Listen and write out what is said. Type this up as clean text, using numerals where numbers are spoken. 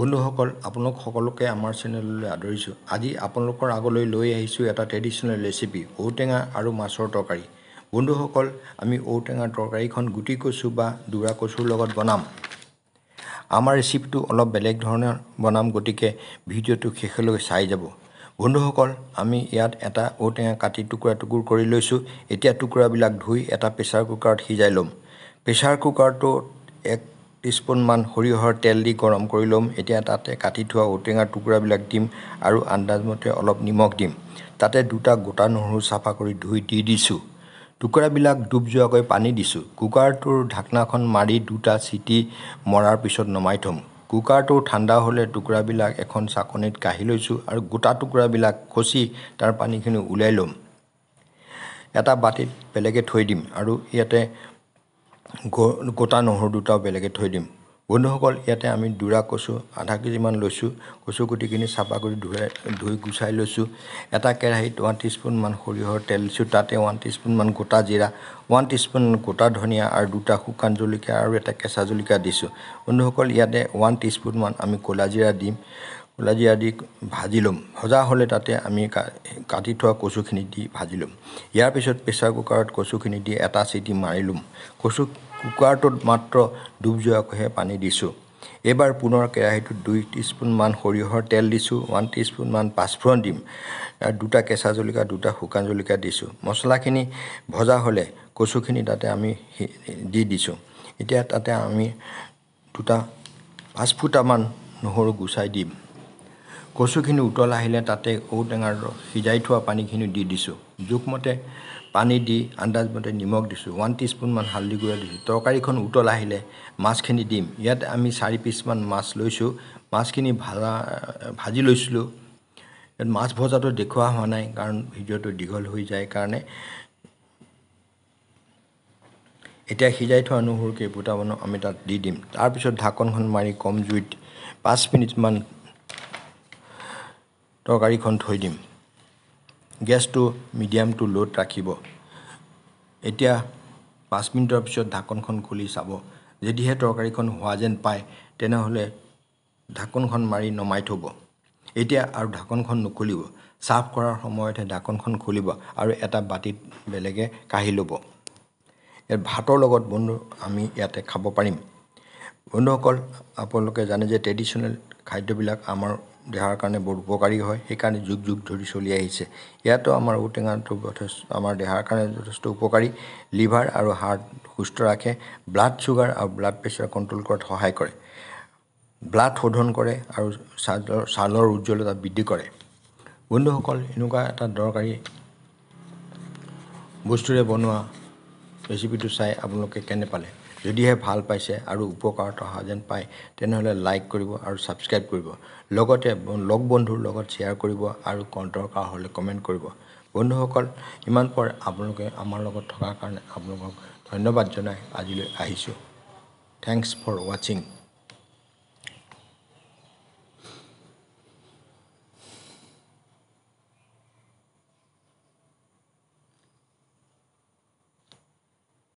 বন্ধুসকল আপোনালোক সকলোকে আমাৰ চেনেললৈ আদৰিছোঁ। আজি আপোনালোকৰ আগলৈ লৈ আহিছোঁ এটা ট্ৰেডিশ্যনেল ৰেচিপি ঔটেঙা আৰু মাছৰ তৰকাৰী। বন্ধুসকল আমি ঔটেঙাৰ তৰকাৰীখন গুটি কচু বা দুৰা কচুৰ লগত বনাম। আমাৰ ৰেচিপিটো অলপ বেলেগ ধৰণৰ বনাম, গতিকে ভিডিঅ'টো শেষলৈ চাই যাব। বন্ধুসকল আমি ইয়াত এটা ঔটেঙা কাটি টুকুৰা কৰি লৈছোঁ। এতিয়া টুকুৰাবিলাক ধুই এটা প্ৰেছাৰ কুকাৰত সিজাই ল'ম। প্ৰেছাৰ কুকাৰটোত 1 টিস্পুনমান সৰিয়হৰ তেল দি গৰম কৰি ল'ম। এতিয়া তাতে কাটি থোৱা ঔটেঙাৰ টুকুৰাবিলাক দিম আৰু আন্দাজমতে অলপ নিমখ দিম। তাতে 2টা গোটা নহৰু চাফা কৰি ধুই দি দিছোঁ। টুকুৰাবিলাক ডুব যোৱাকৈ পানী দিছোঁ। কুকাৰটোৰ ঢাকনাখন মাৰি 2টা চিটি মৰাৰ পিছত নমাই থ'ম। কুকাৰটো ঠাণ্ডা হ'লে টুকুৰাবিলাক এখন চাকনিত কাঢ়ি লৈছোঁ আৰু গোটা টুকুৰাবিলাক খচি তাৰ পানীখিনি উলিয়াই ল'ম। এটা বাটিত বেলেগে থৈ দিম আৰু ইয়াতে গোটা নহৰু 2টাও বেলেগে থৈ দিম। বন্ধুসকল ইয়াতে আমি দুৰা কচু আধা কেজিমান লৈছোঁ। কচু গুটিখিনি চাফা কৰি ধুই গুচাই লৈছোঁ। এটা কেৰাহীত 1 টিস্পুনমান সৰিয়হৰ তেল দিছোঁ। তাতে 1 টিস্পুনমান গোটা জিৰা, 1 টিস্পুন গোটা ধনিয়া আৰু 2টা শুকান জলকীয়া আৰু এটা কেঁচা জলকীয়া দিছোঁ। বন্ধুসকল ইয়াতে 1 টিস্পুনমান আমি ক'লা জিৰা দিম। ক'লা জিৰা দি ভাজি ল'ম। ভজা হ'লে তাতে আমি কাটি থোৱা কচুখিনি দি ভাজি ল'ম। ইয়াৰ পিছত প্ৰেছাৰ কুকাৰত কচুখিনি দি এটা চিটি মাৰি ল'ম। কুকাৰটোত মাত্ৰ ডুব যোৱাকৈহে পানী দিছোঁ। এইবাৰ পুনৰ কেৰাহীটোত 2 টিস্পুনমান সৰিয়হৰ তেল দিছোঁ। 1 টিস্পুনমান পাঁচফোৰণ দিম। 2টা কেঁচা জলকীয়া, 2টা শুকান জলকীয়া দিছোঁ। মছলাখিনি ভজা হ'লে কচুখিনি তাতে আমি দি দিছোঁ। এতিয়া তাতে আমি 5 ফুটামান নহৰু গুচাই দিম। কচুখিনি উতল আহিলে তাতে ঔটেঙাৰ সিজাই থোৱা পানীখিনি দি দিছোঁ। জোখমতে পানী দি আন্দাজমতে নিমখ দিছোঁ। 1 টিস্পুনমান হালধি গুড়া দিছোঁ। তৰকাৰীখন উতল আহিলে মাছখিনি দিম। ইয়াত আমি 4 পিচমান মাছ লৈছোঁ। মাছখিনি ভাজি লৈছিলোঁ। ইয়াত মাছ ভজাটো দেখুওৱা হোৱা নাই কাৰণ ভিডিঅ'টো দীঘল হৈ যায় কাৰণে। এতিয়া সিজাই থোৱা নহৰু কেইফুটামান আমি তাত দি দিম। তাৰপিছত ঢাকনখন মাৰি কম জুইত 5 মিনিটমান তৰকাৰীখন থৈ দিম। গেছটো মিডিয়াম টু ল'ত ৰাখিব। এতিয়া 5 মিনিটৰ পিছত ঢাকনখন খুলি চাব। যদিহে তৰকাৰীখন হোৱা যেন পায় তেনেহ'লে ঢাকনখন মাৰি নমাই থ'ব। এতিয়া আৰু ঢাকনখন নুখুলিব। ছাৰ্ভ কৰাৰ সময়তহে ঢাকনখন খুলিব আৰু এটা বাটিত বেলেগে কাঢ়ি ল'ব। ইয়াত ভাতৰ লগত বন্ধু আমি ইয়াতে খাব পাৰিম। বন্ধুসকল আপোনালোকে জানে যে ট্ৰেডিশ্যনেল খাদ্যবিলাক আমাৰ দেহাৰ কাৰণে বৰ উপকাৰী হয়, সেইকাৰণে যুগ যুগ ধৰি চলি আহিছে। ইয়াতো আমাৰ ঔটেঙাটো আমাৰ দেহাৰ কাৰণে যথেষ্ট উপকাৰী। লিভাৰ আৰু হাৰ্ট সুস্থ ৰাখে, ব্লাড চুগাৰ আৰু ব্লাড প্ৰেছাৰ কণ্ট্ৰল কৰাত সহায় কৰে, ব্লাড শোধন কৰে আৰু ছালৰ উজ্জ্বলতা বৃদ্ধি কৰে। বন্ধুসকল এনেকুৱা এটা দৰকাৰী বস্তুৰে বনোৱা ৰেচিপিটো চাই আপোনালোকে কেনে পালে? যদিহে ভাল পাইছে আৰু উপকাৰত অহা যেন পায় তেনেহ'লে লাইক কৰিব আৰু ছাবস্ক্ৰাইব কৰিব। লগতে লগ বন্ধুৰ লগত শ্বেয়াৰ কৰিব আৰু দৰকাৰ হ'লে কমেণ্ট কৰিব। বন্ধুসকল ইমান পৰ আপোনালোকে আমাৰ লগত থকাৰ কাৰণে আপোনালোকক ধন্যবাদ জনাই আজিলৈ আহিছোঁ। থেংকছ ফৰ ৱাচিং।